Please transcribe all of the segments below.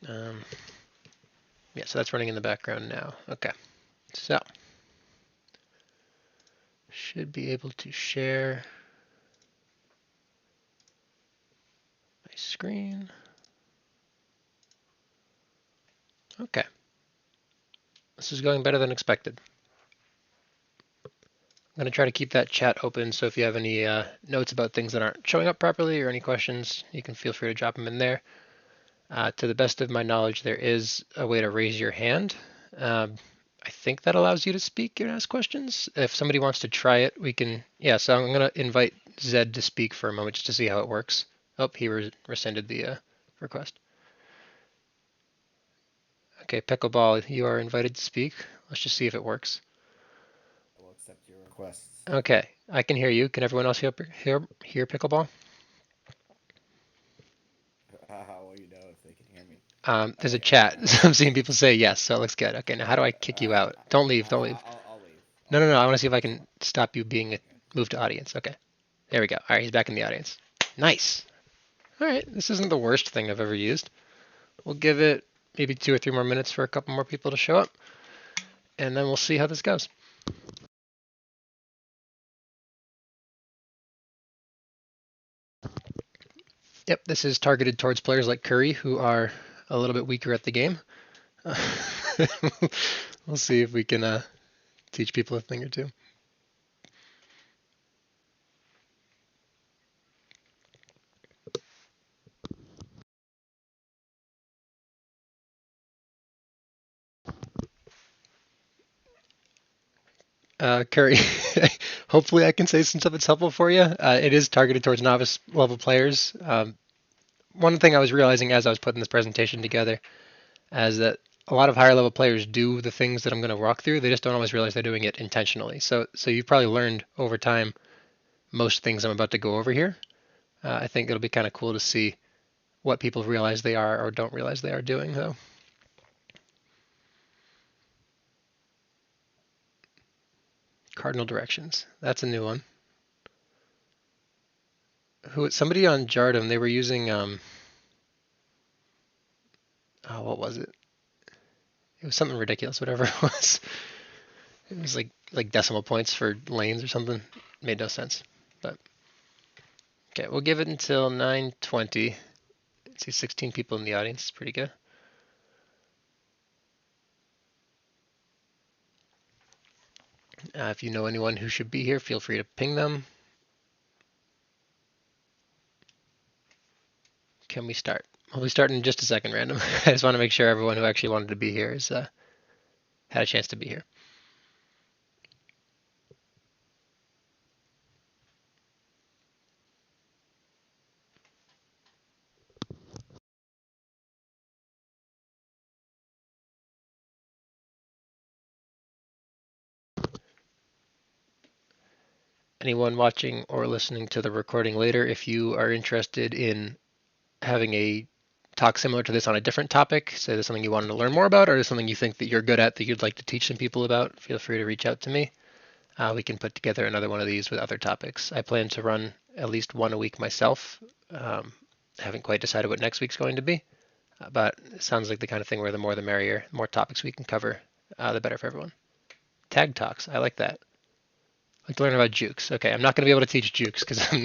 Yeah, so that's running in the background now. Okay, so should be able to share my screen. Okay, this is going better than expected. I'm going to try to keep that chat open, so if you have any notes about things that aren't showing up properly or any questions, you can feel free to drop them in there. To the best of my knowledge, there is a way to raise your hand. I think that allows you to speak and ask questions. If somebody wants to try it, we can. Yeah, so I'm going to invite Zed to speak for a moment just to see how it works. Oh, he rescinded the request. Okay, Pickleball, you are invited to speak. Let's just see if it works. I will accept your requests. Okay, I can hear you. Can everyone else hear Pickleball? How will you know if they can hear me? There's a Okay, chat. I'm seeing people say yes, so it looks good. Okay, now how do I kick you out? Don't leave, don't leave. I'll leave. No, I'll no, no, leave. I want to see if I That's can fine. stop you being Okay. moved to audience. Okay, there we go. All right, he's back in the audience. Nice. All right, this isn't the worst thing I've ever used. We'll give it maybe 2 or 3 more minutes for a couple more people to show up, and then we'll see how this goes. Yep, this is targeted towards players like Curry, who are a little bit weaker at the game. We'll see if we can teach people a thing or two. Curry, hopefully I can say some stuff that's helpful for you. It is targeted towards novice level players. One thing I was realizing as I was putting this presentation together is that a lot of higher level players do the things that I'm going to walk through. They just don't always realize they're doing it intentionally. So you've probably learned over time most things I'm about to go over here. I think it'll be kind of cool to see what people realize they are or don't realize they are doing, though. Cardinal directions. That's a new one. Somebody on Jardum, they were using oh, what was it? It was something ridiculous, whatever it was. It was like decimal points for lanes or something. It made no sense. But okay, we'll give it until 9:20. I see 16 people in the audience. It's pretty good. If you know anyone who should be here, feel free to ping them. Can we start? We'll be starting in just a second, random. I just want to make sure everyone who actually wanted to be here has had a chance to be here. Anyone watching or listening to the recording later, if you are interested in having a talk similar to this on a different topic, say there's something you wanted to learn more about, or there's something you think that you're good at that you'd like to teach some people about, feel free to reach out to me. We can put together another one of these with other topics. I plan to run at least one a week myself. I haven't quite decided what next week's going to be, but it sounds like the kind of thing where the more the merrier, the more topics we can cover, the better for everyone. Tag talks, I like that. I'd like to learn about jukes. Okay, I'm not going to be able to teach jukes because I'm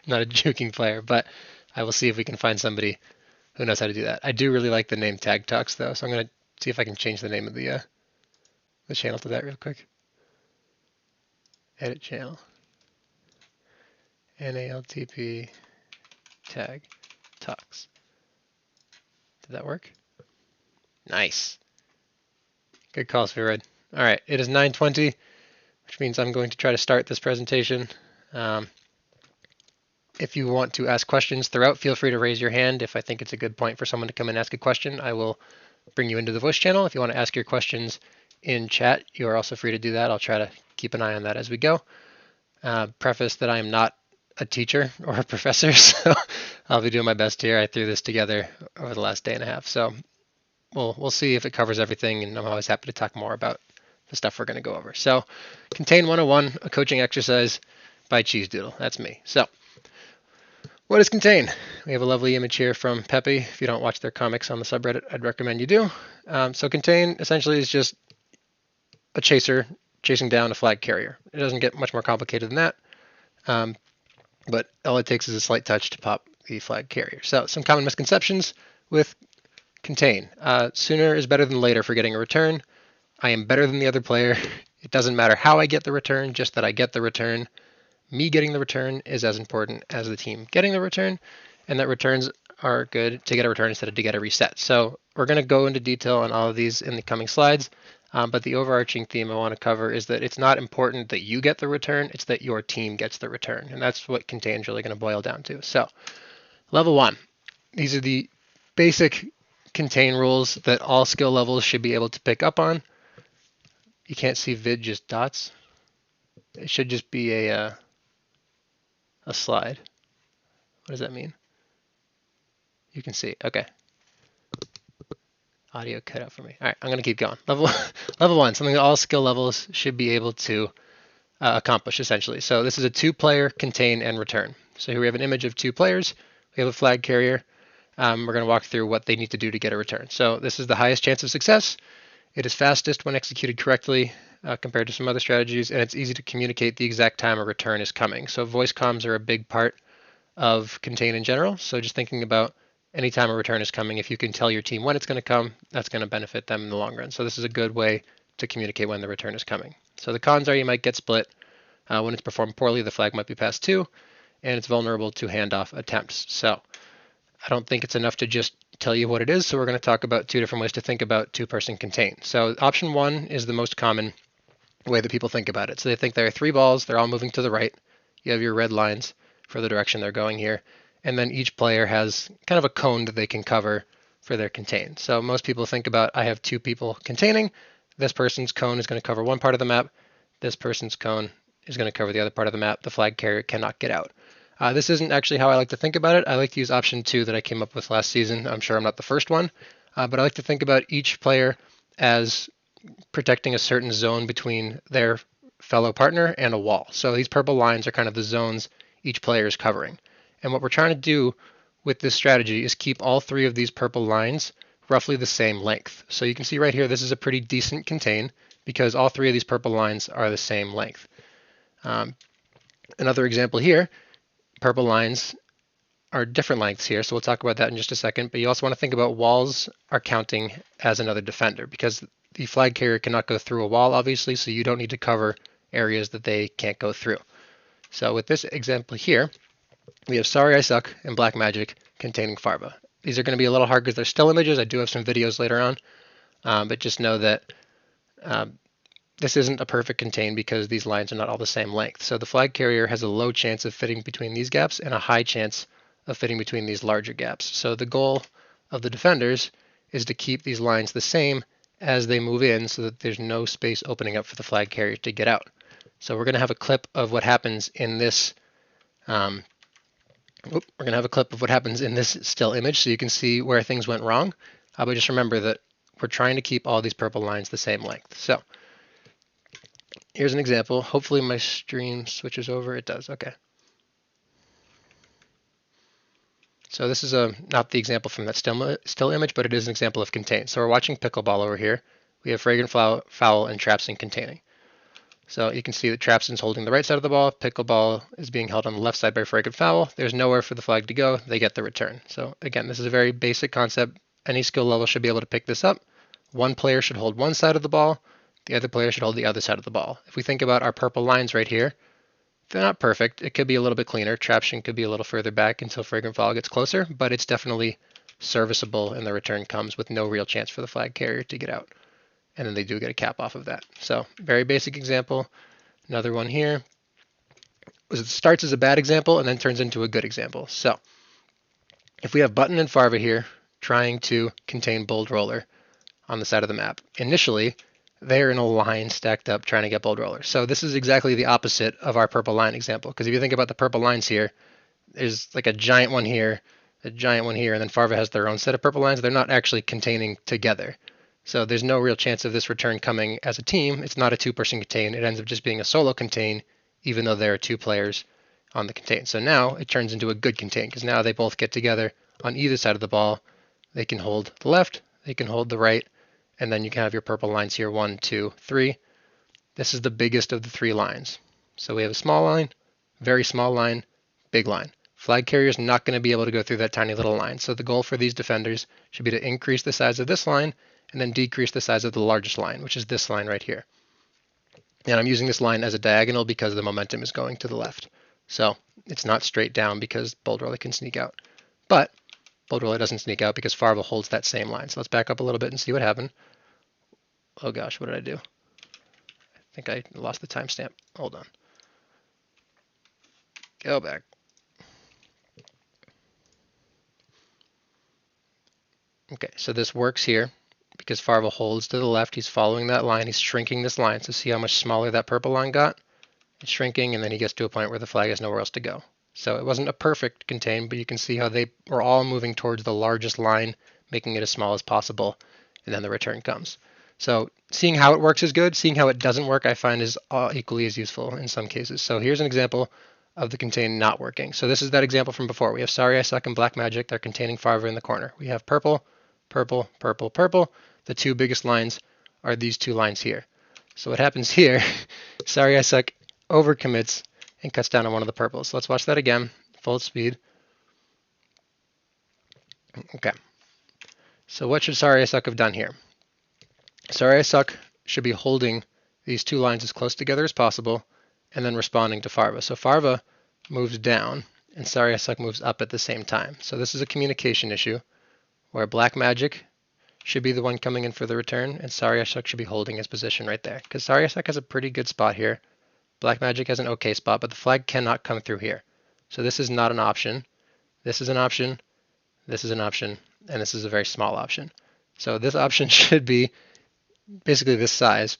not a juking player, but I will see if we can find somebody who knows how to do that. I do really like the name Tag Talks though, so I'm going to see if I can change the name of the channel to that real quick. Edit channel. NALTP Tag Talks. Did that work? Nice. Good call, Spheroid. All right, it is 9:20, which means I'm going to try to start this presentation. Um, if you want to ask questions throughout, feel free to raise your hand. If I think it's a good point for someone to come and ask a question, I will bring you into the voice channel. If you want to ask your questions in chat, you are also free to do that. I'll try to keep an eye on that as we go. Preface that I am not a teacher or a professor, so I'll be doing my best here. I threw this together over the last day and a half, so we'll see if it covers everything, and I'm always happy to talk more about the stuff we're going to go over. So, Contain 101, a coaching exercise by Cheezedoodle. That's me. So, What is contain? We have a lovely image here from Pepe. If you don't watch their comics on the subreddit, I'd recommend you do. So contain essentially is just a chaser chasing down a flag carrier. It doesn't get much more complicated than that, but all it takes is a slight touch to pop the flag carrier. So some common misconceptions with contain. Sooner is better than later for getting a return. I am better than the other player. It doesn't matter how I get the return, just that I get the return. Me getting the return is as important as the team getting the return, and that returns are good to get a return instead of to get a reset. So we're going to go into detail on all of these in the coming slides, but the overarching theme I want to cover is that it's not important that you get the return, it's that your team gets the return, and that's what contain is really going to boil down to. So level 1, these are the basic contain rules that all skill levels should be able to pick up on. You can't see vid, just dots. It should just be a slide. What does that mean? You can see. Okay. Audio cut out for me. All right, I'm going to keep going. Level 1, something that all skill levels should be able to accomplish, essentially. So this is a 2-player contain and return. So here we have an image of 2 players. We have a flag carrier. We're going to walk through what they need to do to get a return. So this is the highest chance of success. It is fastest when executed correctly compared to some other strategies, and it's easy to communicate the exact time a return is coming. So voice comms are a big part of contain in general. So just thinking about anytime a return is coming, if you can tell your team when it's going to come, that's going to benefit them in the long run. So this is a good way to communicate when the return is coming. So the cons are you might get split. When it's performed poorly, the flag might be passed too, and it's vulnerable to handoff attempts. So I don't think it's enough to just tell you what it is. So we're going to talk about 2 different ways to think about 2-person contain. So option 1 is the most common way that people think about it. So they think there are 3 balls, they're all moving to the right. You have your red lines for the direction they're going here. And then each player has kind of a cone that they can cover for their contain. So most people think about, I have 2 people containing. This person's cone is going to cover one part of the map. This person's cone is going to cover the other part of the map. The flag carrier cannot get out. This isn't actually how I like to think about it. I like to use option 2 that I came up with last season. I'm sure I'm not the first one, but I like to think about each player as protecting a certain zone between their fellow partner and a wall. So these purple lines are kind of the zones each player is covering. And what we're trying to do with this strategy is keep all 3 of these purple lines roughly the same length. So you can see right here, this is a pretty decent contain because all 3 of these purple lines are the same length. Another example here, purple lines are different lengths here, so we'll talk about that in just a second. But you also want to think about walls are counting as another defender because the flag carrier cannot go through a wall, obviously, so you don't need to cover areas that they can't go through. So with this example here, we have Sorry I Suck and Black Magic containing Farva. These are going to be a little hard because they're still images. I do have some videos later on, but just know that this isn't a perfect contain because these lines are not all the same length. So the flag carrier has a low chance of fitting between these gaps and a high chance of fitting between these larger gaps. So the goal of the defenders is to keep these lines the same as they move in so that there's no space opening up for the flag carrier to get out. So we're going to have a clip of what happens in this still image so you can see where things went wrong. But just remember that we're trying to keep all these purple lines the same length. So here's an example. Hopefully my stream switches over. It does. Okay. So this is not the example from that still image, but it is an example of contain. So we're watching pickleball over here. We have fragrant foul and Trapsing containing. So you can see that Trapson's holding the right side of the ball. Pickleball is being held on the left side by fragrant foul. There's nowhere for the flag to go. They get the return. So again, this is a very basic concept. Any skill level should be able to pick this up. One player should hold one side of the ball. The other player should hold the other side of the ball. If we think about our purple lines right here, they're not perfect. It could be a little bit cleaner. Traption could be a little further back until fragrant foul gets closer, but it's definitely serviceable and the return comes with no real chance for the flag carrier to get out. And then they do get a cap off of that. So very basic example. Another one here. It starts as a bad example and then turns into a good example. So if we have Button and Farva here trying to contain Bold Roller on the side of the map, initially they're in a line stacked up trying to get Bold Roller. So this is exactly the opposite of our purple line example. Because if you think about the purple lines here, there's like a giant one here, a giant one here, and then Farva has their own set of purple lines. They're not actually containing together. So there's no real chance of this return coming as a team. It's not a 2-person contain. It ends up just being a solo contain, even though there are 2 players on the contain. So now it turns into a good contain because now they both get together on either side of the ball. They can hold the left, they can hold the right, and then you can have your purple lines here, 1, 2, 3. This is the biggest of the 3 lines. So we have a small line, very small line, big line. Flag carrier is not going to be able to go through that tiny little line. So the goal for these defenders should be to increase the size of this line and then decrease the size of the largest line, which is this line right here. And I'm using this line as a diagonal because the momentum is going to the left. So it's not straight down because Bold Roller can sneak out. But Bold Roller doesn't sneak out because Farva holds that same line. So let's back up a little bit and see what happened. Oh gosh, what did I do? I think I lost the timestamp. Hold on. Go back. Okay, so this works here because Farva holds to the left. He's following that line. He's shrinking this line. So see how much smaller that purple line got? It's shrinking, and then he gets to a point where the flag has nowhere else to go. So it wasn't a perfect contain, but you can see how they were all moving towards the largest line, making it as small as possible, and then the return comes. So seeing how it works is good. Seeing how it doesn't work, I find, is equally as useful in some cases. So here's an example of the contain not working. So this is that example from before. We have Sorry I Suck and Black Magic. They're containing Farva in the corner. We have purple, purple, purple, purple. The 2 biggest lines are these 2 lines here. So what happens here, Sorry I Suck overcommits and cuts down on one of the purples. So let's watch that again, full speed. Okay. So what should Sorry I Suck have done here? Sorry I Suck should be holding these 2 lines as close together as possible and then responding to Farva. So Farva moves down and Sorry I Suck moves up at the same time. So this is a communication issue where Black Magic should be the one coming in for the return and Sorry I Suck should be holding his position right there because Sorry I Suck has a pretty good spot here. Black Magic has an okay spot, but the flag cannot come through here. So this is not an option. This is an option. This is an option. And this is a very small option. So this option should be basically this size.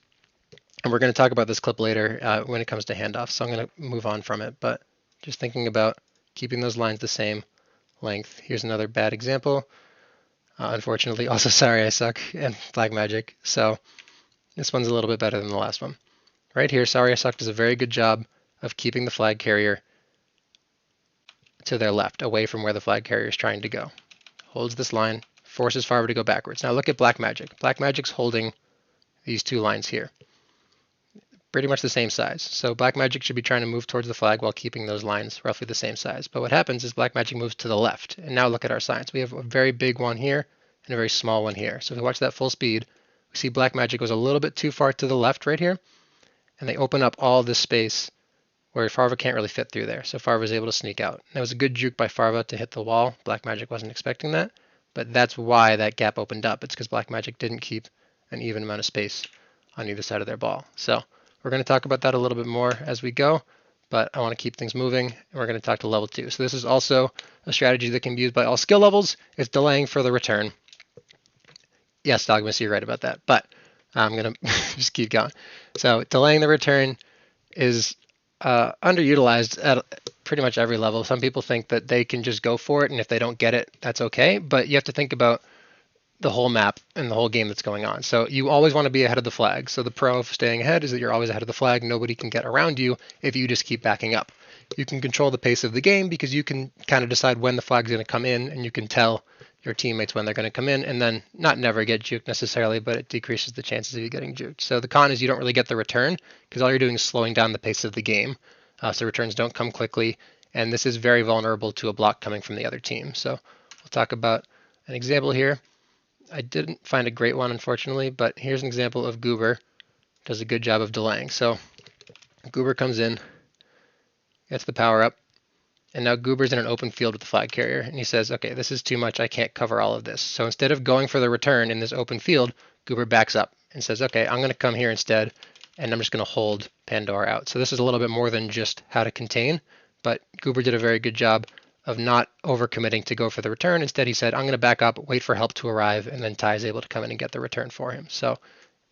And we're going to talk about this clip later when it comes to handoffs. So I'm going to move on from it. But just thinking about keeping those lines the same length. Here's another bad example. Unfortunately, also Sorry I Suck and Black Magic. So this one's a little bit better than the last one. Right here, Sorry I Suck does a very good job of keeping the flag carrier to their left, away from where the flag carrier is trying to go. Holds this line, forces Farva to go backwards. Now look at Black Magic. Black Magic's holding these 2 lines here. Pretty much the same size. So Black Magic should be trying to move towards the flag while keeping those lines roughly the same size. But what happens is Black Magic moves to the left. And now look at our signs. We have a very big one here and a very small one here. So if we watch that full speed, we see Black Magic goes a little bit too far to the left right here. And they open up all this space where Farva can't really fit through there. So Farva is able to sneak out. That was a good juke by Farva to hit the wall. Black Magic wasn't expecting that, but that's why that gap opened up. It's because Black Magic didn't keep an even amount of space on either side of their ball. So we're going to talk about that a little bit more as we go, but I want to keep things moving, and we're going to talk to level 2. So this is also a strategy that can be used by all skill levels. It's delaying for the return. Yes, Dogmas, you're right about that, but I'm going to just keep going. So delaying the return is underutilized at pretty much every level. Some people think that they can just go for it, and if they don't get it, that's okay. But you have to think about the whole map and the whole game that's going on. So you always want to be ahead of the flag. So the pro of staying ahead is that you're always ahead of the flag. Nobody can get around you if you just keep backing up. You can control the pace of the game because you can kind of decide when the flag's going to come in, and you can tell your teammates when they're going to come in, and then not never get juked necessarily, but it decreases the chances of you getting juked. So the con is you don't really get the return because all you're doing is slowing down the pace of the game. So returns don't come quickly, and this is very vulnerable to a block coming from the other team. So we'll talk about an example here. I didn't find a great one, unfortunately, but here's an example of Goober. Does a good job of delaying. So Goober comes in, gets the power up, and now Goober's in an open field with the flag carrier, and he says, okay, this is too much, I can't cover all of this. So instead of going for the return in this open field, Goober backs up and says, okay, I'm going to come here instead, and I'm just going to hold Pandora out. So this is a little bit more than just how to contain, but Goober did a very good job of not overcommitting to go for the return. Instead, he said, I'm going to back up, wait for help to arrive, and then Ty is able to come in and get the return for him. So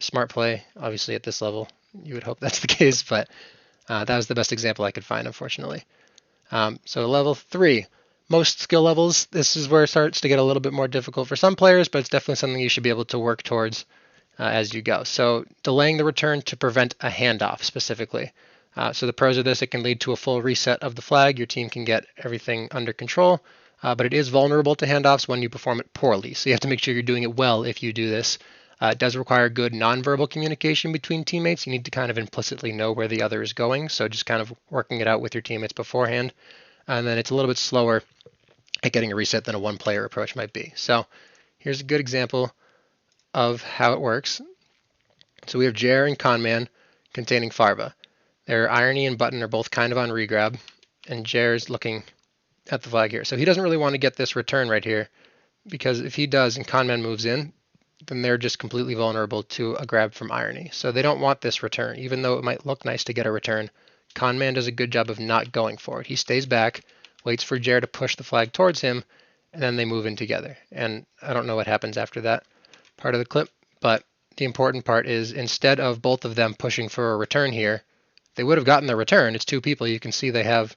smart play, obviously at this level. You would hope that's the case, but that was the best example I could find, unfortunately. So level 3, most skill levels, this is where it starts to get a little bit more difficult for some players, but it's definitely something you should be able to work towards as you go. So delaying the return to prevent a handoff specifically. So the pros of this, it can lead to a full reset of the flag. Your team can get everything under control, but it is vulnerable to handoffs when you perform it poorly. So you have to make sure you're doing it well if you do this. It does require good nonverbal communication between teammates. You need to kind of implicitly know where the other is going, so just kind of working it out with your teammates beforehand. And then it's a little bit slower at getting a reset than a one-player approach might be. So here's a good example of how it works. So we have Jer and Conman containing Farva. Their Irony and Button are both kind of on regrab, and Jer's looking at the flag here. So he doesn't really want to get this return right here, because if he does and Conman moves in, then they're just completely vulnerable to a grab from Irony. So they don't want this return, even though it might look nice to get a return. Conman does a good job of not going for it. He stays back, waits for Jer to push the flag towards him, and then they move in together. And I don't know what happens after that part of the clip, but the important part is instead of both of them pushing for a return here, they would have gotten the return. It's two people. You can see they have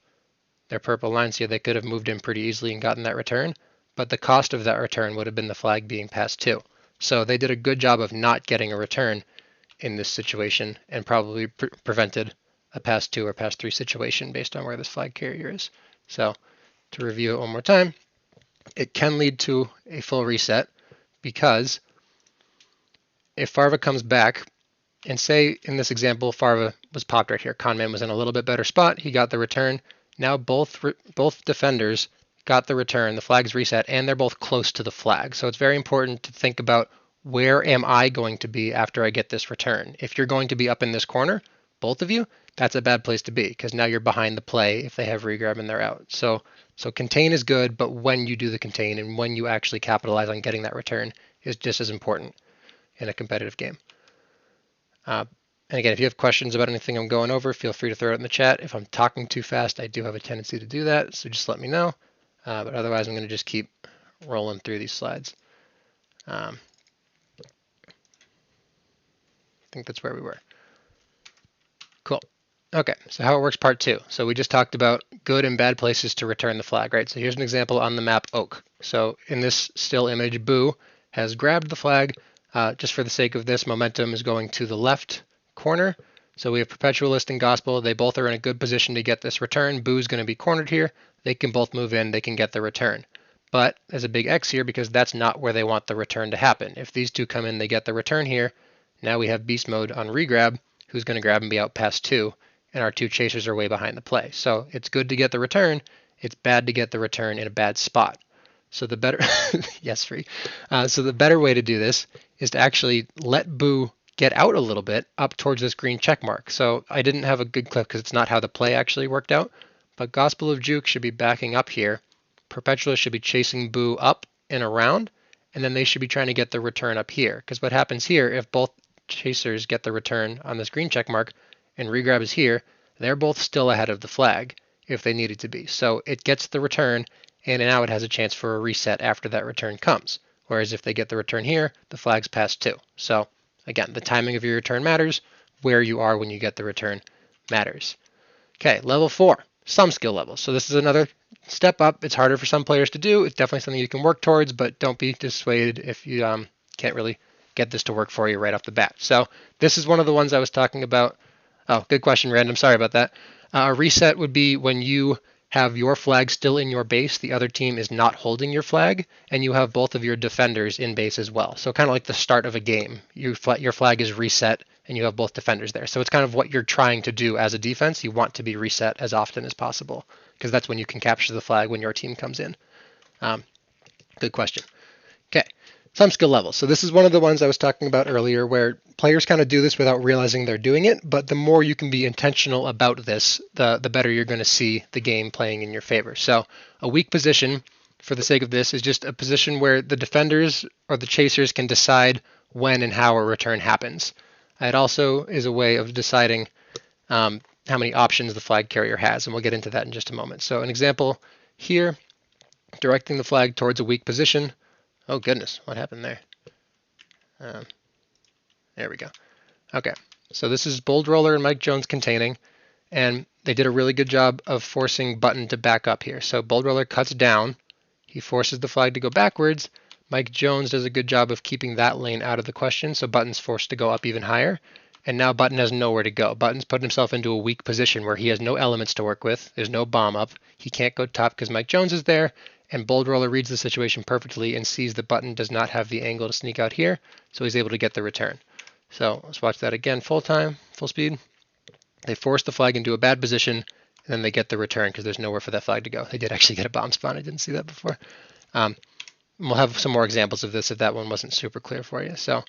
their purple lines here. They could have moved in pretty easily and gotten that return, but the cost of that return would have been the flag being passed too. So they did a good job of not getting a return in this situation and probably prevented a pass 2 or pass 3 situation based on where this flag carrier is. So to review it one more time, it can lead to a full reset because if Farva comes back, and say in this example, Farva was popped right here. Conman was in a little bit better spot. He got the return. Now both defenders got the return. The flag's reset, and they're both close to the flag. So it's very important to think about where am I going to be after I get this return. If you're going to be up in this corner, both of you, that's a bad place to be because now you're behind the play if they have regrab and they're out. So contain is good, but when you do the contain and when you actually capitalize on getting that return is just as important in a competitive game. And again, if you have questions about anything I'm going over, feel free to throw it in the chat. If I'm talking too fast, I do have a tendency to do that, so just let me know. But otherwise, I'm going to just keep rolling through these slides. I think that's where we were. Cool. Okay, so how it works part 2. So we just talked about good and bad places to return the flag, right? So here's an example on the map Oak. So in this still image, Boo has grabbed the flag. Just for the sake of this, momentum is going to the left corner. So we have Perpetualist and Gospel. They both are in a good position to get this return. Boo's going to be cornered here. They can both move in. They can get the return. But there's a big X here because that's not where they want the return to happen. If these two come in, they get the return here. Now we have Beast Mode on regrab, who's going to grab and be out past 2, and our 2 chasers are way behind the play. So it's good to get the return. It's bad to get the return in a bad spot. So the better, yes, free. So the better way to do this is to actually let Boo get out a little bit up towards this green check mark. So I didn't have a good clip because it's not how the play actually worked out. But Gospel of Juke should be backing up here. Perpetualist should be chasing Boo up and around, and then they should be trying to get the return up here. Because what happens here, if both chasers get the return on this green check mark and regrab is here, they're both still ahead of the flag if they needed to be. So it gets the return, and now it has a chance for a reset after that return comes. Whereas if they get the return here, the flag's passed 2. So again, the timing of your return matters. Where you are when you get the return matters. Okay, level 4, some skill levels. So this is another step up. It's harder for some players to do. It's definitely something you can work towards, but don't be dissuaded if you can't really get this to work for you right off the bat. So this is one of the ones I was talking about. Oh, good question, Random. Sorry about that. A reset would be when you have your flag still in your base, the other team is not holding your flag, and you have both of your defenders in base as well. So kind of like the start of a game. Your flag is reset, and you have both defenders there. So it's kind of what you're trying to do as a defense. You want to be reset as often as possible, because that's when you can capture the flag when your team comes in. Good question. Okay, some skill levels. So this is one of the ones I was talking about earlier where players kind of do this without realizing they're doing it, but the more you can be intentional about this, the better you're going to see the game playing in your favor. So a weak position, for the sake of this, is just a position where the defenders or the chasers can decide when and how a return happens. It also is a way of deciding how many options the flag carrier has, and we'll get into that in just a moment. So an example here, directing the flag towards a weak position. Oh goodness, what happened there? There we go. Okay, so this is Bold Roller and Mike Jones containing, and they did a really good job of forcing Button to back up here. So Bold Roller cuts down, he forces the flag to go backwards. Mike Jones does a good job of keeping that lane out of the question, so Button's forced to go up even higher. and now Button has nowhere to go. Button's put himself into a weak position where he has no elements to work with. There's no bomb up. He can't go top because Mike Jones is there, and Bold Roller reads the situation perfectly and sees that Button does not have the angle to sneak out here, so he's able to get the return. So let's watch that again, full speed. They force the flag into a bad position, and then they get the return because there's nowhere for that flag to go. They did actually get a bomb spawn. I didn't see that before. We'll have some more examples of this if that one wasn't super clear for you. So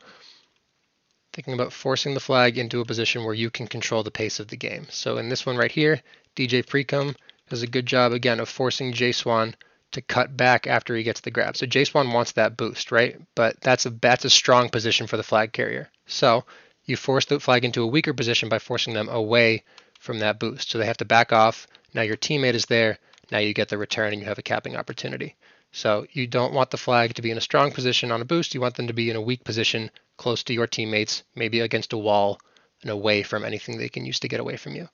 thinking about forcing the flag into a position where you can control the pace of the game. So in this one right here, DJ Precum does a good job again of forcing J-Swan to cut back after he gets the grab. So J-Swan wants that boost, right? But that's a strong position for the flag carrier. So you force the flag into a weaker position by forcing them away from that boost. So they have to back off. Now your teammate is there. Now you get the return and you have a capping opportunity. So you don't want the flag to be in a strong position on a boost. You want them to be in a weak position close to your teammates, maybe against a wall and away from anything they can use to get away from you.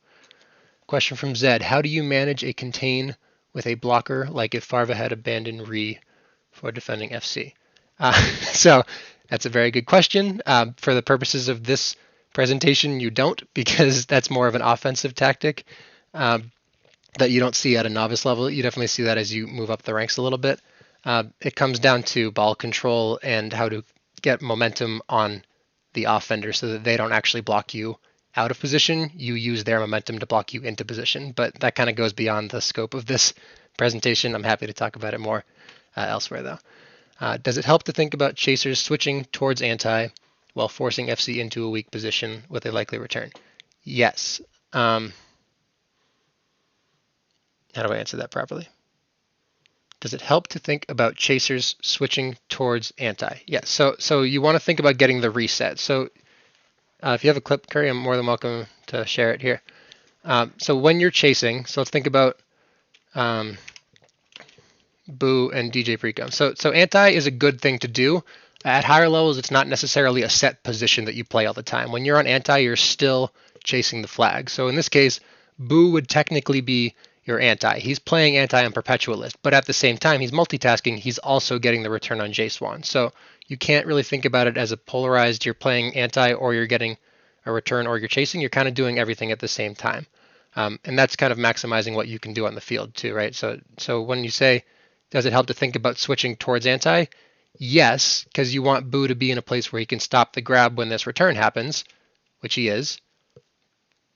Question from Zed. How do you manage a contain with a blocker like if Farva had abandoned Re for defending FC? So that's a very good question. For the purposes of this presentation, you don't, because that's more of an offensive tactic that you don't see at a novice level. You definitely see that as you move up the ranks a little bit. It comes down to ball control and how to get momentum on the offender so that they don't actually block you out of position. You use their momentum to block you into position, but that kind of goes beyond the scope of this presentation. I'm happy to talk about it more elsewhere, though. Does it help to think about chasers switching towards anti while forcing FC into a weak position with a likely return? Yes. How do I answer that properly? Does it help to think about chasers switching towards anti? Yes. So you want to think about getting the reset. So if you have a clip, Curry, I'm more than welcome to share it here. So when you're chasing, so let's think about Boo and DJ Precum. So anti is a good thing to do. At higher levels, it's not necessarily a set position that you play all the time. When you're on anti, you're still chasing the flag. So in this case, Boo would technically be your anti. He's playing anti on perpetualist, but at the same time, he's multitasking. He's also getting the return on J-Swan. So you can't really think about it as a polarized, you're playing anti or you're getting a return or you're chasing. You're kind of doing everything at the same time. And that's kind of maximizing what you can do on the field too, right? So when you say, does it help to think about switching towards anti? Yes, because you want Boo to be in a place where he can stop the grab when this return happens, which he is.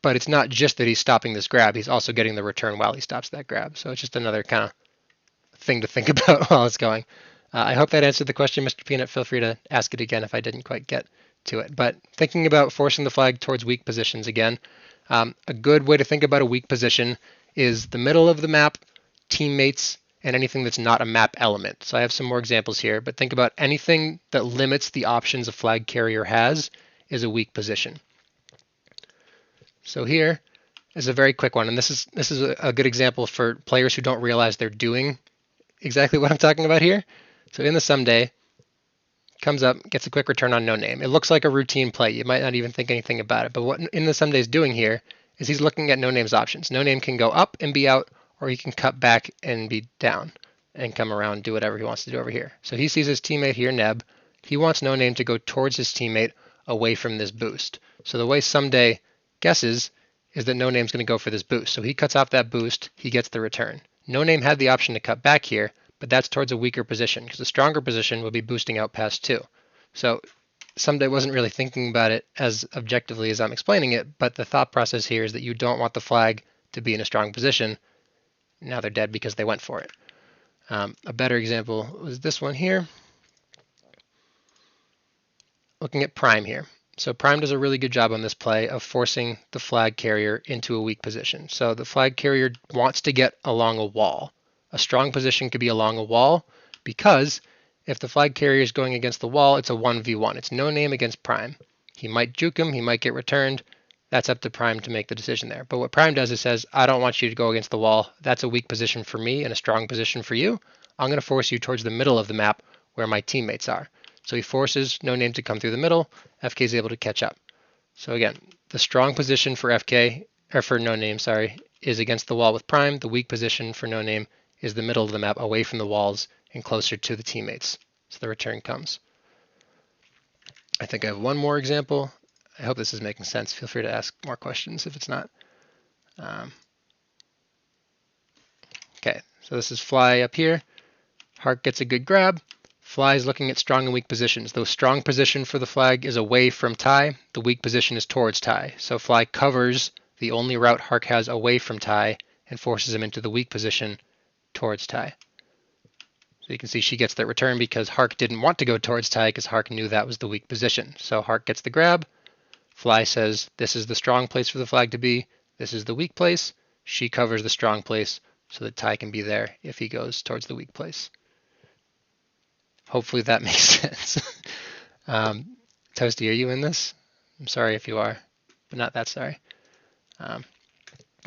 But it's not just that he's stopping this grab, he's also getting the return while he stops that grab. So it's just another kind of thing to think about while it's going. I hope that answered the question, Mr. Peanut. Feel free to ask it again if I didn't quite get to it. But thinking about forcing the flag towards weak positions again, a good way to think about a weak position is the middle of the map, teammates, and anything that's not a map element. So I have some more examples here, but think about anything that limits the options a flag carrier has is a weak position. So here is a very quick one, and this is a good example for players who don't realize they're doing exactly what I'm talking about here. So in the someday, comes up, gets a quick return on no name. It looks like a routine play. You might not even think anything about it, but what in the someday is doing here is he's looking at no name's options. No name can go up and be out, or he can cut back and be down and come around and do whatever he wants to do over here. So he sees his teammate here, Neb. He wants no name to go towards his teammate away from this boost. So the way someday guesses is that no name's going to go for this boost. So he cuts off that boost, he gets the return. No name had the option to cut back here, but that's towards a weaker position because a stronger position would be boosting out past 2. So someday wasn't really thinking about it as objectively as I'm explaining it, but the thought process here is that you don't want the flag to be in a strong position. Now they're dead because they went for it. A better example was this one here. Looking at Prime here. So Prime does a really good job on this play of forcing the flag carrier into a weak position. So the flag carrier wants to get along a wall. A strong position could be along a wall because if the flag carrier is going against the wall, it's a 1v1. It's no name against Prime. He might juke him, he might get returned. That's up to Prime to make the decision there. But what Prime does is says, I don't want you to go against the wall. That's a weak position for me and a strong position for you. I'm going to force you towards the middle of the map where my teammates are. So he forces no name to come through the middle. FK is able to catch up. So again, the strong position for FK, or for no name, sorry, is against the wall with Prime. The weak position for no name is the middle of the map away from the walls and closer to the teammates. So the return comes. I think I have one more example. I hope this is making sense. Feel free to ask more questions if it's not. Okay, so this is fly up here. Hark gets a good grab. Fly is looking at strong and weak positions. The strong position for the flag is away from tie. The weak position is towards tie. So Fly covers the only route Hark has away from tie and forces him into the weak position towards tie. So you can see she gets that return because Hark didn't want to go towards tie because Hark knew that was the weak position. So Hark gets the grab. Fly says this is the strong place for the flag to be. This is the weak place. She covers the strong place so that tie can be there if he goes towards the weak place. Hopefully that makes sense. Toasty, are you in this? I'm sorry if you are, but not that sorry.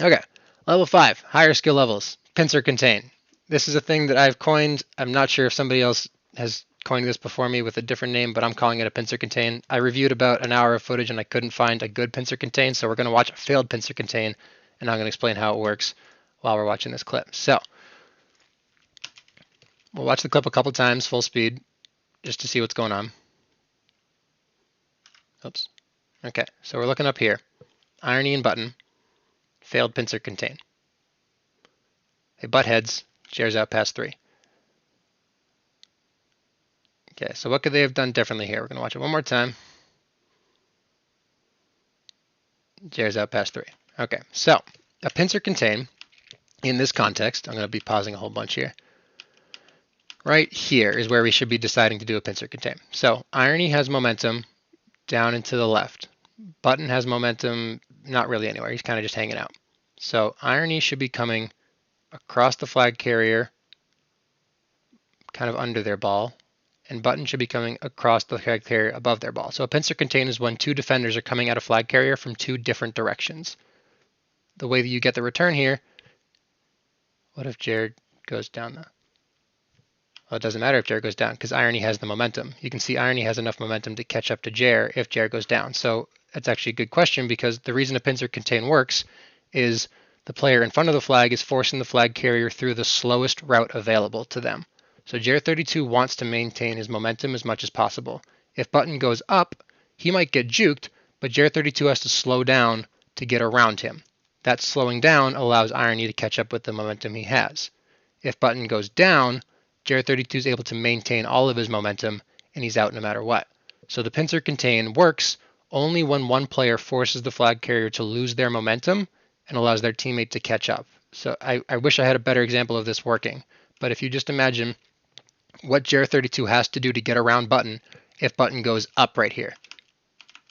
Okay, level 5, higher skill levels, pincer contain. This is a thing that I've coined. I'm not sure if somebody else has coined this before me with a different name, but I'm calling it a pincer contain. I reviewed about an hour of footage and I couldn't find a good pincer contain, so we're going to watch a failed pincer contain, and I'm going to explain how it works while we're watching this clip. So we'll watch the clip a couple times, full speed, just to see what's going on. Oops. Okay, so we're looking up here. Irony and button, failed pincer contain. They butt heads, Jer's out past 3. Okay, so what could they have done differently here? We're going to watch it one more time. Jer's out past 3. Okay, so a pincer contain, in this context, I'm going to be pausing a whole bunch here. Right here is where we should be deciding to do a pincer contain. So Irony has momentum down and to the left. Button has momentum not really anywhere. He's kind of just hanging out. So Irony should be coming across the flag carrier, kind of under their ball, and Button should be coming across the flag carrier above their ball. So a pincer contain is when two defenders are coming at a flag carrier from two different directions. The way that you get the return here, what if Jared goes down though? Well, it doesn't matter if Jared goes down because Irony has the momentum. You can see Irony has enough momentum to catch up to Jared if Jared goes down. So that's actually a good question because the reason a pincer contain works is the player in front of the flag is forcing the flag carrier through the slowest route available to them. So Jared32 wants to maintain his momentum as much as possible. If Button goes up, he might get juked, but Jared32 has to slow down to get around him. That slowing down allows Irony to catch up with the momentum he has. If Button goes down, Jared32 is able to maintain all of his momentum, and he's out no matter what. So the pincer contain works only when one player forces the flag carrier to lose their momentum and allows their teammate to catch up. So I wish I had a better example of this working, but if you just imagine what Jared32 has to do to get around Button if Button goes up right here.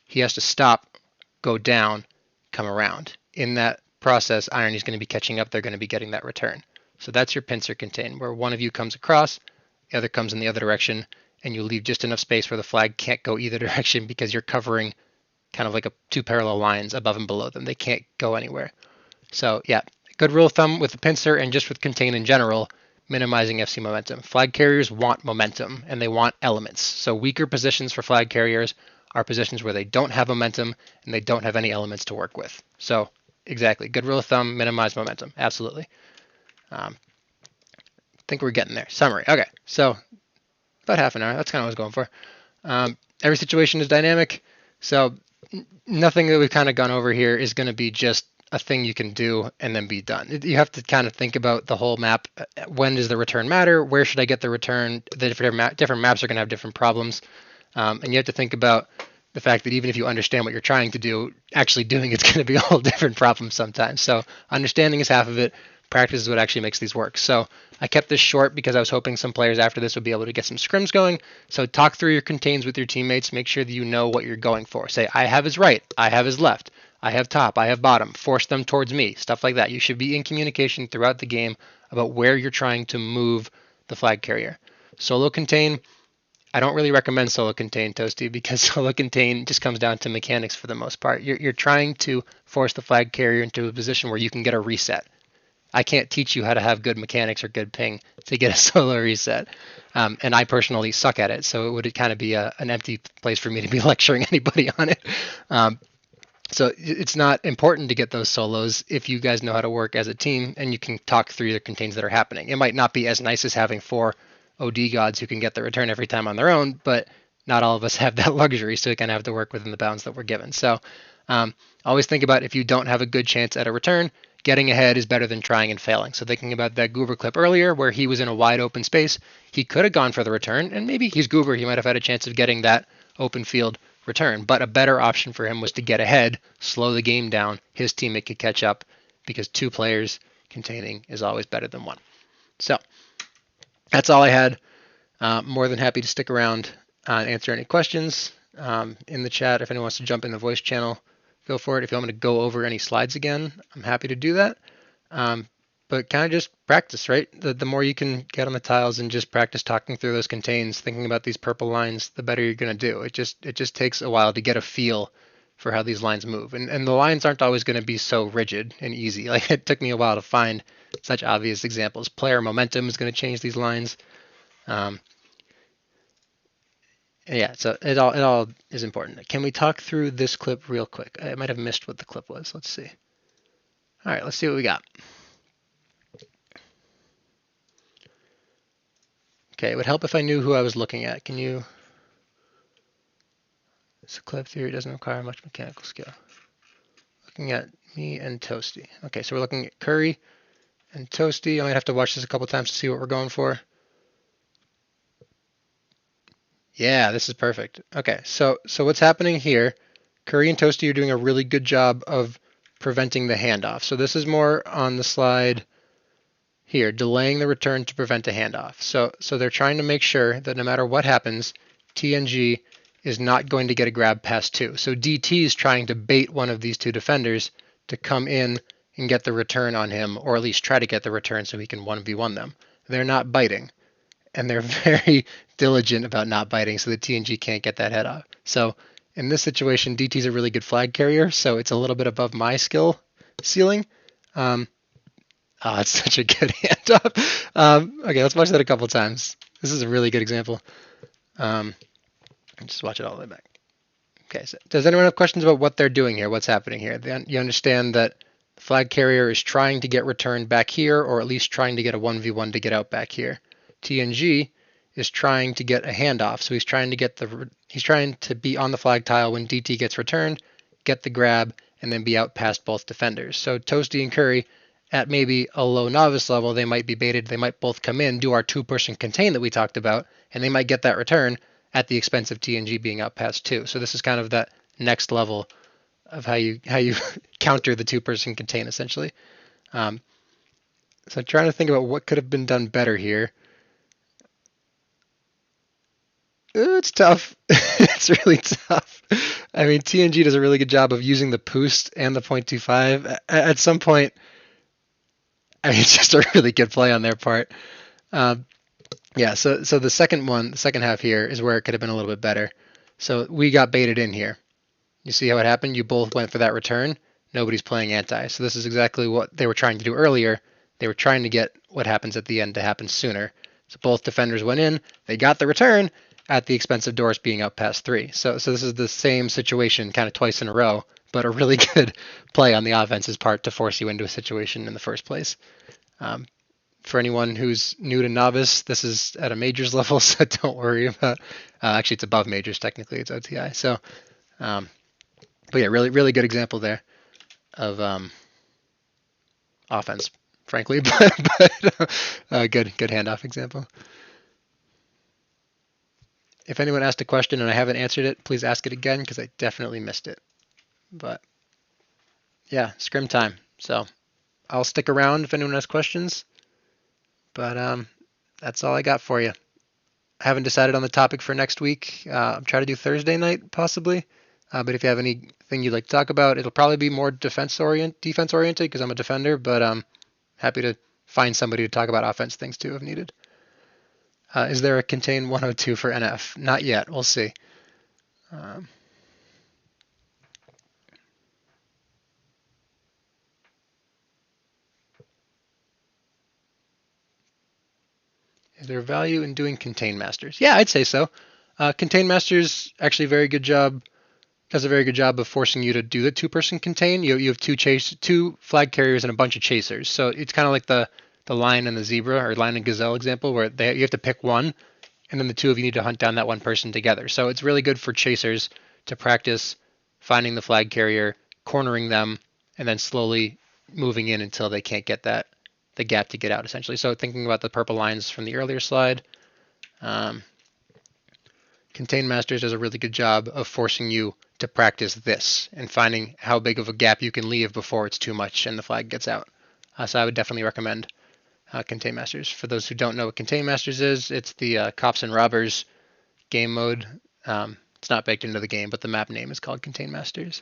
He has to stop, go down, come around. In that process, Irony's going to be catching up. They're going to be getting that return. So that's your pincer contain, where one of you comes across, the other comes in the other direction, and you leave just enough space where the flag can't go either direction because you're covering kind of like two parallel lines above and below them. They can't go anywhere. So yeah, good rule of thumb with the pincer and just with contain in general, minimizing FC momentum. Flag carriers want momentum and they want elements. So weaker positions for flag carriers are positions where they don't have momentum and they don't have any elements to work with. So exactly, good rule of thumb, minimize momentum. Absolutely. I think we're getting there. Summary. Okay, so about half an hour. That's kind of what I was going for. Every situation is dynamic. So nothing that we've kind of gone over here is going to be just a thing you can do and then be done. You have to kind of think about the whole map. When does the return matter? Where should I get the return? The different maps are going to have different problems. And you have to think about the fact that even if you understand what you're trying to do, actually doing it's going to be a whole different problem sometimes. So understanding is half of it. Practice is what actually makes these work. So I kept this short because I was hoping some players after this would be able to get some scrims going. So talk through your contains with your teammates. Make sure that you know what you're going for. Say, I have his right. I have his left. I have top. I have bottom. Force them towards me. Stuff like that. You should be in communication throughout the game about where you're trying to move the flag carrier. Solo contain. I don't really recommend solo contain, Toasty, because solo contain just comes down to mechanics for the most part. You're trying to force the flag carrier into a position where you can get a reset. I can't teach you how to have good mechanics or good ping to get a solo reset. And I personally suck at it, so it would kind of be an empty place for me to be lecturing anybody on it. So it's not important to get those solos if you guys know how to work as a team and you can talk through the contains that are happening. It might not be as nice as having 4 OD gods who can get the return every time on their own, but not all of us have that luxury, so we kind of have to work within the bounds that we're given. So always think about if you don't have a good chance at a return, getting ahead is better than trying and failing. So thinking about that Goober clip earlier where he was in a wide open space, he could have gone for the return, and maybe he's Goober, he might have had a chance of getting that open field return. But a better option for him was to get ahead, slow the game down, his teammate could catch up, because two players containing is always better than one. So that's all I had. More than happy to stick around and answer any questions in the chat. If anyone wants to jump in the voice channel, go for it. If you want me to go over any slides again, I'm happy to do that. But kind of just practice, right? The more you can get on the tiles and just practice talking through those contains, thinking about these purple lines, the better you're going to do. It just takes a while to get a feel for how these lines move. And the lines aren't always going to be so rigid and easy. Like it took me a while to find such obvious examples. Player momentum is going to change these lines. Yeah, so it all is important. Can we talk through this clip real quick? I might have missed what the clip was. Let's see. All right, let's see what we got. Okay, it would help if I knew who I was looking at. Can you? This clip theory doesn't require much mechanical skill. Looking at me and Toasty. Okay, so we're looking at Curry and Toasty. I might have to watch this a couple times to see what we're going for. Yeah, this is perfect. Okay, so what's happening here? Curry and Toasty are doing a really good job of preventing the handoff. So this is more on the slide here, delaying the return to prevent a handoff. So they're trying to make sure that no matter what happens, TNG is not going to get a grab past two. So DT is trying to bait one of these two defenders to come in and get the return on him, or at least try to get the return so he can 1v1 them. They're not biting, and they're very diligent about not biting so the TNG can't get that head off. So in this situation, DT's a really good flag carrier, so it's a little bit above my skill ceiling. It's such a good handoff. Okay, let's watch that a couple times. This is a really good example. Just watch it all the way back. Okay, so does anyone have questions about what they're doing here? What's happening here? You understand that the flag carrier is trying to get returned back here, or at least trying to get a 1v1 to get out back here. TNG is trying to get a handoff, so he's trying to be on the flag tile when DT gets returned, get the grab, and then be out past both defenders. So Toasty and Curry, at maybe a low novice level, they might be baited. They might both come in, do our two-person contain that we talked about, and they might get that return at the expense of TNG being out past two. So this is kind of that next level of how you counter the two-person contain, essentially. So I'm trying to think about what could have been done better here. It's tough. It's really tough. I mean, TNG does a really good job of using the boost and the 0.25. At some point, I mean, it's just a really good play on their part. Yeah, so the second half here is where it could have been a little bit better. So we got baited in here. You see how it happened? You both went for that return. Nobody's playing anti. So this is exactly what they were trying to do earlier. They were trying to get what happens at the end to happen sooner. So both defenders went in. They got the return at the expense of Doris being up past three. So this is the same situation kind of twice in a row, but a really good play on the offense's part to force you into a situation in the first place. For anyone who's new to novice, this is at a majors level, so don't worry about. Actually, it's above majors technically. It's OTI. So, but yeah, really good example there of offense, frankly, but good handoff example. If anyone asked a question and I haven't answered it, please ask it again because I definitely missed it. But yeah, scrim time. So I'll stick around if anyone has questions. But that's all I got for you. I haven't decided on the topic for next week. I'm trying to do Thursday night possibly. But if you have anything you'd like to talk about, it'll probably be more defense oriented because I'm a defender. But I'm happy to find somebody to talk about offense things too if needed. Is there a contain 102 for NF? Not yet. We'll see. Is there value in doing contain masters? Yeah, I'd say so. Contain masters actually does a very good job of forcing you to do the two-person contain. You have two flag carriers and a bunch of chasers. So it's kind of like the lion and the zebra or lion and gazelle example where you have to pick one. and then the two of you need to hunt down that one person together. So it's really good for chasers to practice finding the flag carrier, cornering them, and then slowly moving in until they can't get the gap to get out, essentially. So thinking about the purple lines from the earlier slide, um, Contain Masters does a really good job of forcing you to practice this and finding how big of a gap you can leave before it's too much and the flag gets out. So I would definitely recommend Contain Masters. For those who don't know what Contain Masters is, it's the Cops and Robbers game mode. It's not baked into the game, but the map name is called Contain Masters.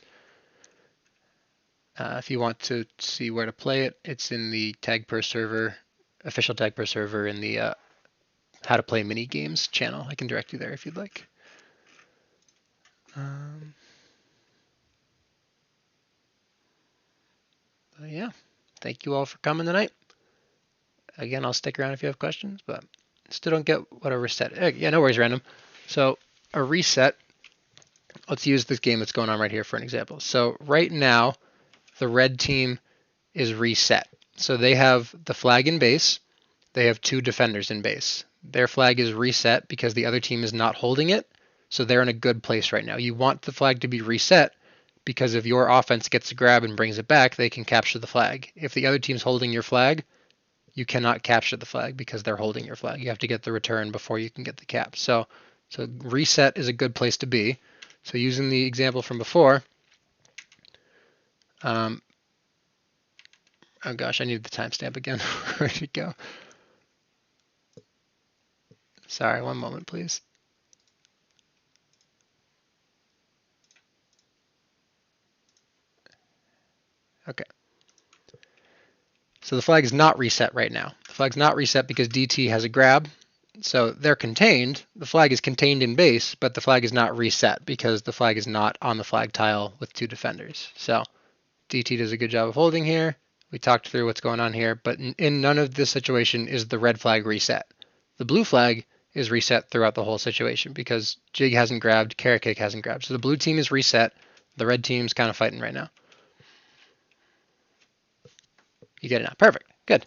If you want to see where to play it, it's in the Tag Per Server, official Tag Per Server in the How to Play Mini Games channel. I can direct you there if you'd like. Yeah, thank you all for coming tonight. Again, I'll stick around if you have questions, but still don't get what a reset. Yeah, no worries, random. So a reset. Let's use this game that's going on right here for an example. So right now, the red team is reset. So they have the flag in base. They have two defenders in base. Their flag is reset because the other team is not holding it. So they're in a good place right now. You want the flag to be reset because if your offense gets a grab and brings it back, they can capture the flag. If the other team's holding your flag, you cannot capture the flag because they're holding your flag. You have to get the return before you can get the cap. So reset is a good place to be. So using the example from before, oh gosh, I need the timestamp again. Where did it go? Sorry, one moment, please. Okay. So the flag is not reset right now. The flag's not reset because DT has a grab. So they're contained. The flag is contained in base, but the flag is not reset because the flag is not on the flag tile with two defenders. So DT does a good job of holding here. We talked through what's going on here, but in none of this situation is the red flag reset. The blue flag is reset throughout the whole situation because Jig hasn't grabbed, Carrot Cake hasn't grabbed. So the blue team is reset. The red team's kind of fighting right now. You get it now. Perfect. Good.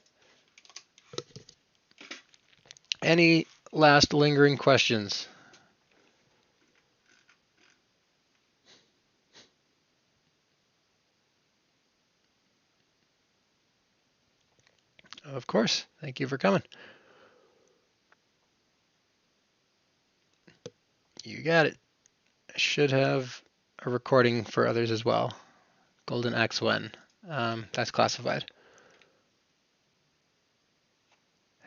Any last lingering questions? Of course. Thank you for coming. You got it. I should have a recording for others as well. Golden Axe when. That's classified.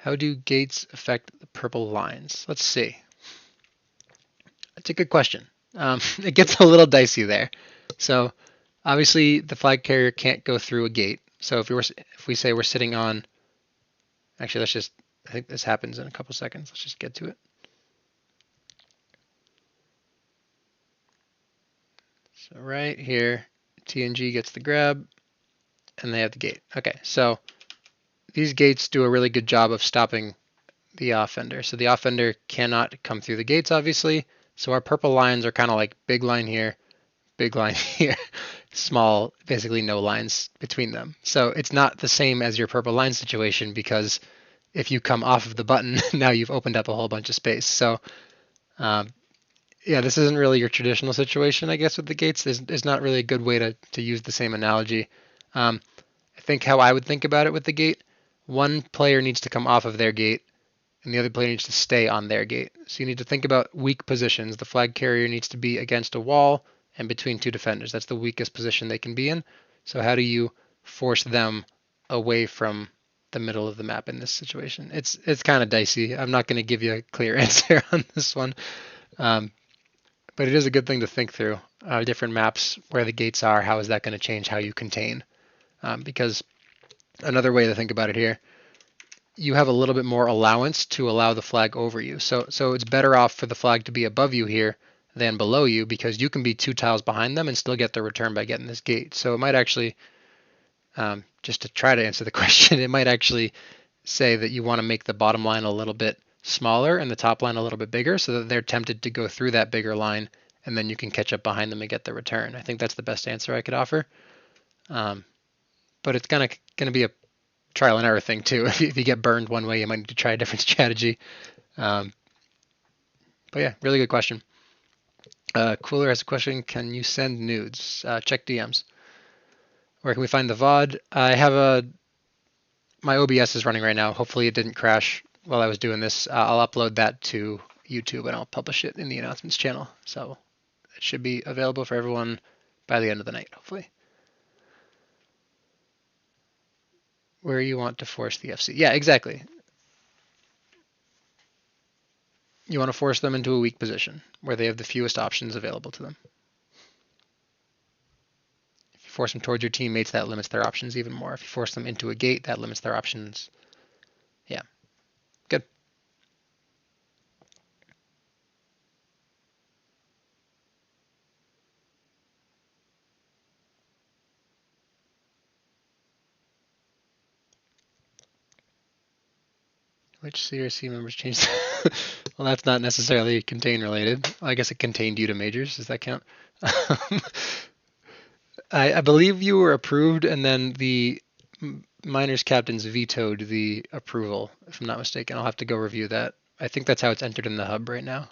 How do gates affect the purple lines? Let's see. That's a good question. It gets a little dicey there. So obviously the flag carrier can't go through a gate. So if we say we're sitting on, actually I think this happens in a couple seconds. Let's just get to it. So right here, TNG gets the grab, and they have the gate. Okay, so these gates do a really good job of stopping the offender. So the offender cannot come through the gates, obviously. So our purple lines are kind of like big line here, big line here, small, basically no lines between them. So it's not the same as your purple line situation because if you come off of the button, now you've opened up a whole bunch of space. So yeah, this isn't really your traditional situation, I guess, with the gates. There's not really a good way to use the same analogy. I think how I would think about it with the gate, one player needs to come off of their gate and the other player needs to stay on their gate. So you need to think about weak positions. The flag carrier needs to be against a wall and between two defenders. That's the weakest position they can be in. So how do you force them away from the middle of the map in this situation? It's kind of dicey. I'm not going to give you a clear answer on this one. But it is a good thing to think through. Different maps, where the gates are, how is that going to change how you contain? Because another way to think about it here, you have a little bit more allowance to allow the flag over you. So it's better off for the flag to be above you here than below you because you can be two tiles behind them and still get the return by getting this gate. So it might actually, just to try to answer the question, it might actually say that you want to make the bottom line a little bit smaller and the top line a little bit bigger so that they're tempted to go through that bigger line and then you can catch up behind them and get the return. I think that's the best answer I could offer. But it's gonna be a trial and error thing too. If you get burned one way, you might need to try a different strategy. But yeah, really good question. Cooler has a question. Can you send nudes? Check DMs. Where can we find the VOD? I have my OBS is running right now. Hopefully it didn't crash while I was doing this. I'll upload that to YouTube and I'll publish it in the announcements channel. So it should be available for everyone by the end of the night, hopefully. Where you want to force the FC. Yeah, exactly. You want to force them into a weak position where they have the fewest options available to them. If you force them towards your teammates, that limits their options even more. If you force them into a gate, that limits their options. Yeah, good. Which CRC members changed? Well, that's not necessarily contain related. I guess it contained you to majors. Does that count? I believe you were approved, and then the minors captains vetoed the approval, if I'm not mistaken. I'll have to go review that. I think that's how it's entered in the hub right now.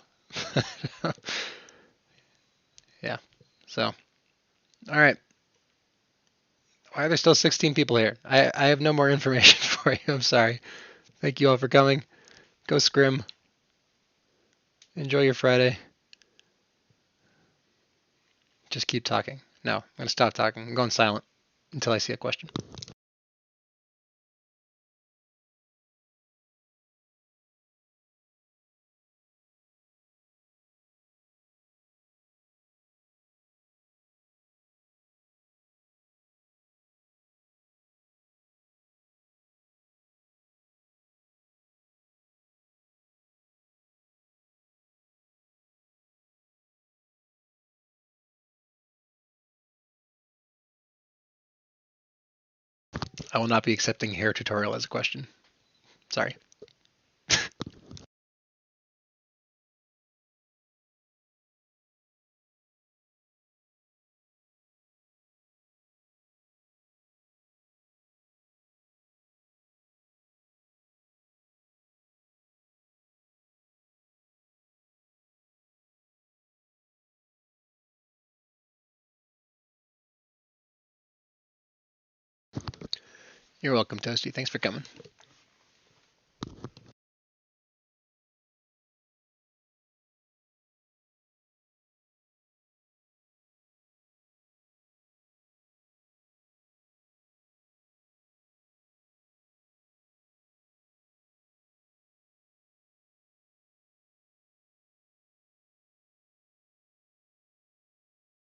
Yeah. So, all right. Why are there still 16 people here? I have no more information for you. I'm sorry. Thank you all for coming. Go scrim. Enjoy your Friday. Just keep talking. No, I'm going to stop talking. I'm going silent until I see a question. I will not be accepting hair tutorial as a question. Sorry. You're welcome, Toasty. Thanks for coming.